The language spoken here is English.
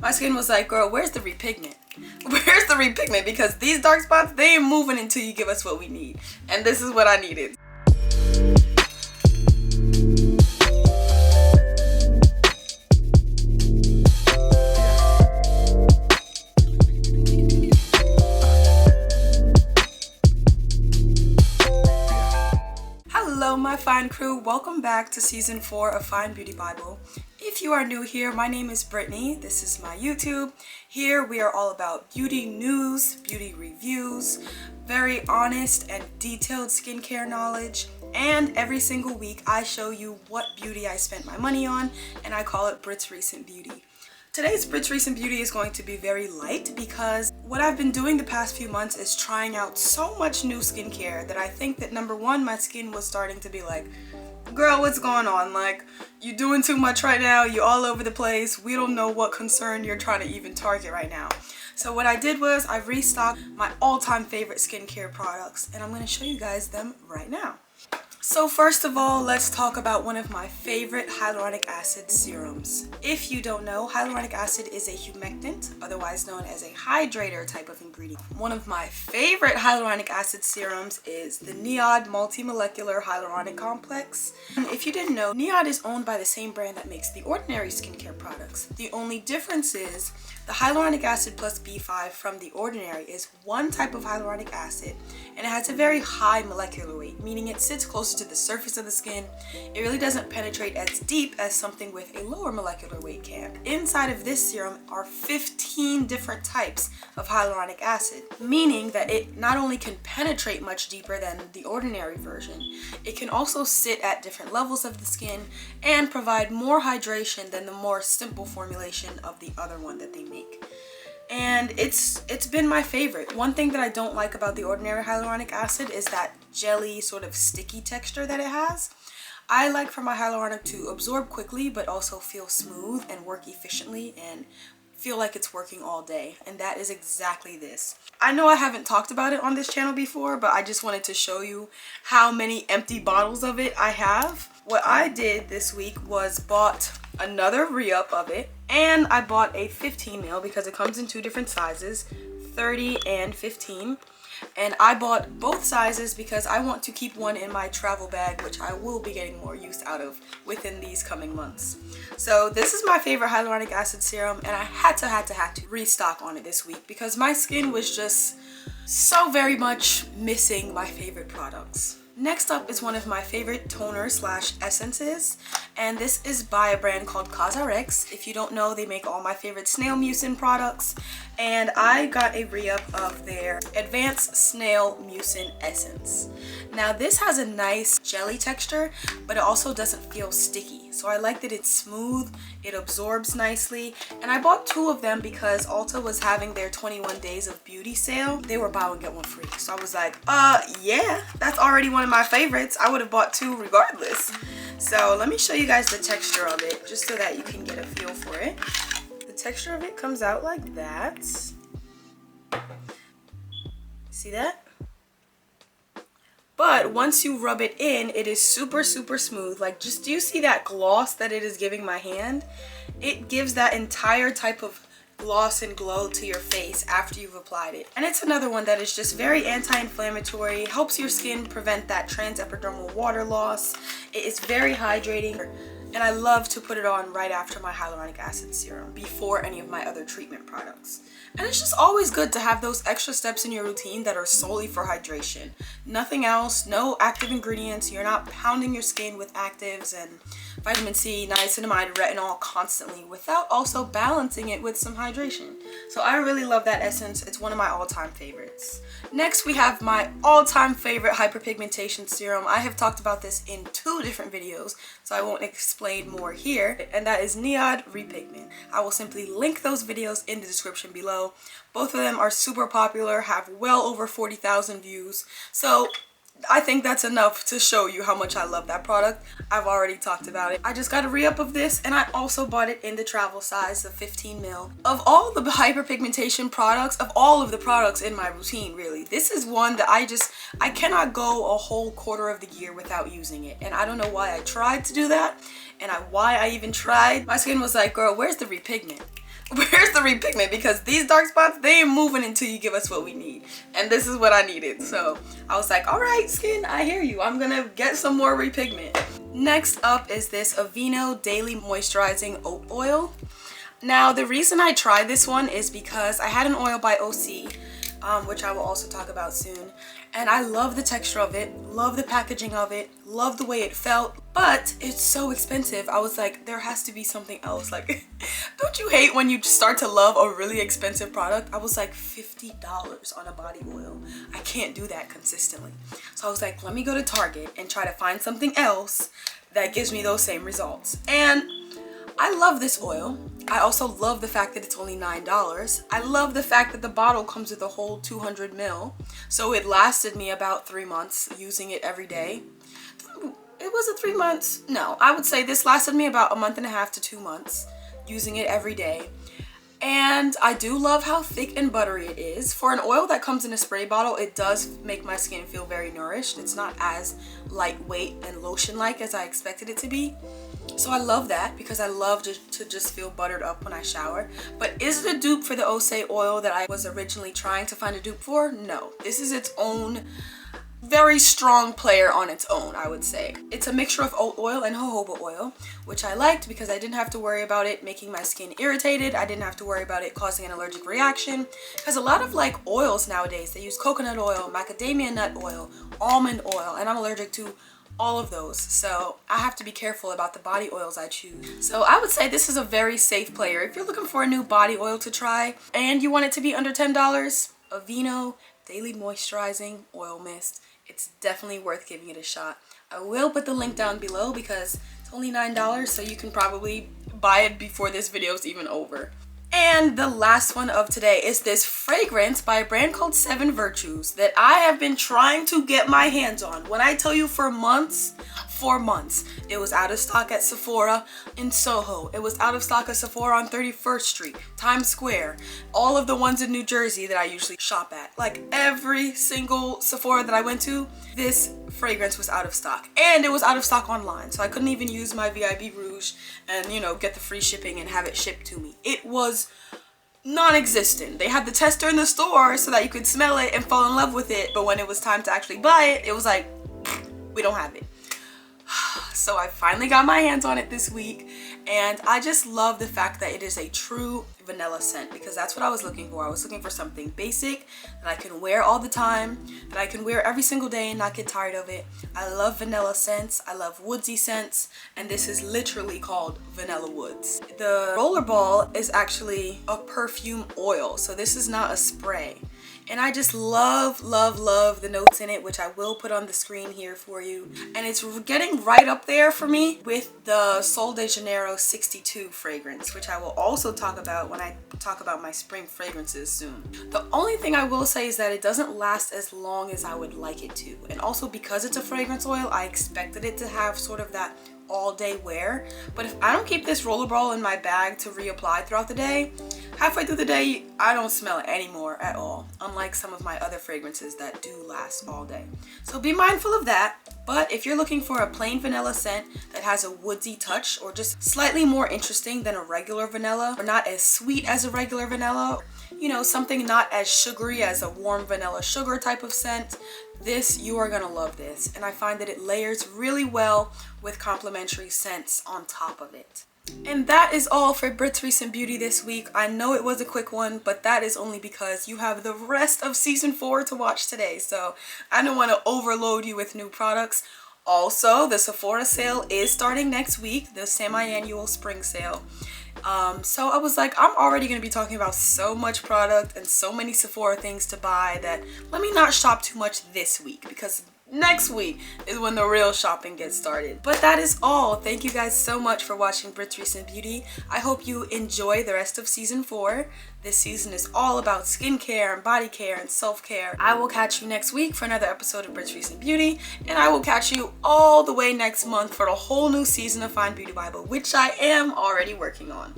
My skin was like, girl, where's the repigment? Where's the repigment? Because these dark spots, they ain't moving until you give us what we need. And this is what I needed. Hello my fine crew, welcome back to season 4 of Fine Beauty Bible. If you are new here, my name is Brittany. This is my YouTube. Here we are all about beauty news, beauty reviews, very honest and detailed skincare knowledge, and every single week I show you what beauty I spent my money on, and I call it Brit's Recent Beauty. Today's Brit's Recent Beauty is going to be very light because what I've been doing the past few months is trying out so much new skincare that I think that number one, my skin was starting to be like, girl, what's going on? Like, you doing too much right now, you all over the place, we don't know what concern you're trying to even target right now. So what I did was I restocked my all-time favorite skincare products, and I'm going to show you guys them right now. So first of all, let's talk about one of my favorite hyaluronic acid serums. If you don't know, hyaluronic acid is a humectant, otherwise known as a hydrator type of ingredient. One of my favorite hyaluronic acid serums is the Niod Multi-Molecular Hyaluronic Complex. And if you didn't know, Niod is owned by the same brand that makes the ordinary skincare products. The only difference is the hyaluronic acid plus B5 from the ordinary is one type of hyaluronic acid, and it has a very high molecular weight, meaning it sits closer to the surface of the skin. It really doesn't penetrate as deep as something with a lower molecular weight can. Inside of this serum are 15 different types of hyaluronic acid, meaning that it not only can penetrate much deeper than the ordinary version, it can also sit at different levels of the skin and provide more hydration than the more simple formulation of the other one that they make. And it's been my favorite. One thing that I don't like about the ordinary hyaluronic acid is that jelly sort of sticky texture that it has. I like for my hyaluronic to absorb quickly but also feel smooth and work efficiently and feel like it's working all day, and that is exactly this. I know I haven't talked about it on this channel before, but I just wanted to show you how many empty bottles of it I have. What I did this week was bought another re-up of it, and I bought a 15 ml because it comes in two different sizes, 30 and 15. And I bought both sizes because I want to keep one in my travel bag, which I will be getting more use out of within these coming months. So this is my favorite hyaluronic acid serum, and I had to restock on it this week because my skin was just so very much missing my favorite products. Next up is one of my favorite toners slash essences, and this is by a brand called CosRx. If you don't know, they make all my favorite Snail Mucin products, and I got a re-up of their Advanced Snail Mucin Essence. Now this has a nice jelly texture, but it also doesn't feel sticky. So I like that it's smooth, it absorbs nicely, and I bought two of them because Ulta was having their 21 days of beauty sale. They were buy one get one free. So I was like, yeah, that's already one of my favorites. I would have bought two regardless. So let me show you guys the texture of it just so that you can get a feel for it. The texture of it comes out like that. See that? But once you rub it in, it is super smooth. Like, just do you see that gloss that it is giving my hand? It gives that entire type of gloss and glow to your face after you've applied it. And it's another one that is just very anti-inflammatory, helps your skin prevent that transepidermal water loss. It is very hydrating, and I love to put it on right after my hyaluronic acid serum before any of my other treatment products. And it's just always good to have those extra steps in your routine that are solely for hydration. Nothing else, no active ingredients. You're not pounding your skin with actives and vitamin C, niacinamide, retinol constantly without also balancing it with some hydration. So I really love that essence. It's one of my all-time favorites. Next, we have my all-time favorite Hyperpigmentation Serum. I have talked about this in 2 different videos, so I won't explain more here, and that is Niod Repigment. I will simply link those videos in the description below. Both of them are super popular, have well over 40,000 views, so I think that's enough to show you how much I love that product. I've already talked about it. I just got a re-up of this, and I also bought it in the travel size, the 15 ml. Of all the hyperpigmentation products, of all of the products in my routine, really, this is one that I cannot go a whole quarter of the year without using it. And I don't know why I tried to do that, and why I even tried. My skin was like, girl, where's the repigment? Where's the repigment? Because these dark spots, they ain't moving until you give us what we need. And this is what I needed. So I was like, all right, skin, I hear you. I'm gonna get some more repigment. Next up is this Aveeno Daily Moisturizing Oat Oil. Now, the reason I tried this one is because I had an oil by OC, which I will also talk about soon. And I love the texture of it, love the packaging of it, love the way it felt, but it's so expensive. I was like, there has to be something else. Like, don't you hate when you start to love a really expensive product? I was like, $50 on a body oil. I can't do that consistently. So I was like, let me go to Target and try to find something else that gives me those same results. And I love this oil. I also love the fact that it's only $9. I love the fact that the bottle comes with a whole 200 ml. So it lasted me about 3 months using it every day. It was 3 months. No, I would say this lasted me about 1.5 to 2 months using it every day. And I do love how thick and buttery it is. For an oil that comes in a spray bottle, it does make my skin feel very nourished. It's not as lightweight and lotion-like as I expected it to be. So I love that because I love to just feel buttered up when I shower. But is it a dupe for the Osé oil that I was originally trying to find a dupe for? No. This is its own very strong player on its own, I would say. It's a mixture of oat oil and jojoba oil, which I liked because I didn't have to worry about it making my skin irritated. I didn't have to worry about it causing an allergic reaction. Because a lot of like oils nowadays, they use coconut oil, macadamia nut oil, almond oil, and I'm allergic to all of those. So I have to be careful about the body oils I choose. So I would say this is a very safe player. If you're looking for a new body oil to try and you want it to be under $10, Aveeno Daily Moisturizing Oil Mist. It's definitely worth giving it a shot. I will put the link down below because it's only $9, so you can probably buy it before this video is even over. And the last one of today is this fragrance by a brand called 7 Virtues that I have been trying to get my hands on. When I tell you for months, it was out of stock at Sephora in Soho. It was out of stock at Sephora on 31st Street, Times Square, all of the ones in New Jersey that I usually shop at. Like every single Sephora that I went to, this fragrance was out of stock. And it was out of stock online, so I couldn't even use my VIB Rouge and, you know, get the free shipping and have it shipped to me. It was non-existent. They had the tester in the store so that you could smell it and fall in love with it, but when it was time to actually buy it, it was like, we don't have it. So I finally got my hands on it this week, and I just love the fact that it is a true vanilla scent because that's what I was looking for. I was looking for something basic that I can wear all the time, that I can wear every single day and not get tired of it. I love vanilla scents. I love woodsy scents, and this is literally called Vanilla Woods. The rollerball is actually a perfume oil, so this is not a spray. And I just love, love, love the notes in it, which I will put on the screen here for you. And it's getting right up there for me with the Sol de Janeiro 62 fragrance, which I will also talk about when I talk about my spring fragrances soon. The only thing I will say is that it doesn't last as long as I would like it to. And also because it's a fragrance oil, I expected it to have sort of that all day wear. But if I don't keep this rollerball in my bag to reapply throughout the day, halfway through the day I don't smell it anymore at all, unlike some of my other fragrances that do last all day. So be mindful of that. But if you're looking for a plain vanilla scent that has a woodsy touch or just slightly more interesting than a regular vanilla, or not as sweet as a regular vanilla, you know, something not as sugary as a warm vanilla sugar type of scent, you are gonna love this. And I find that it layers really well with complementary scents on top of it. And that is all for Brit's Recent Beauty this week. I know it was a quick one, but that is only because you have the rest of season 4 to watch today. So I don't want to overload you with new products. Also, the Sephora sale is starting next week, the semi-annual spring sale. So I was like, I'm already going to be talking about so much product and so many Sephora things to buy that let me not shop too much this week, because next week is when the real shopping gets started. But that is all. Thank you guys so much for watching Brit's Recent Beauty. I hope you enjoy the rest of season 4. This season is all about skincare and body care and self-care. I will catch you next week for another episode of Brit's Recent Beauty, and I will catch you all the way next month for the whole new season of Fine Beauty Bible, which I am already working on.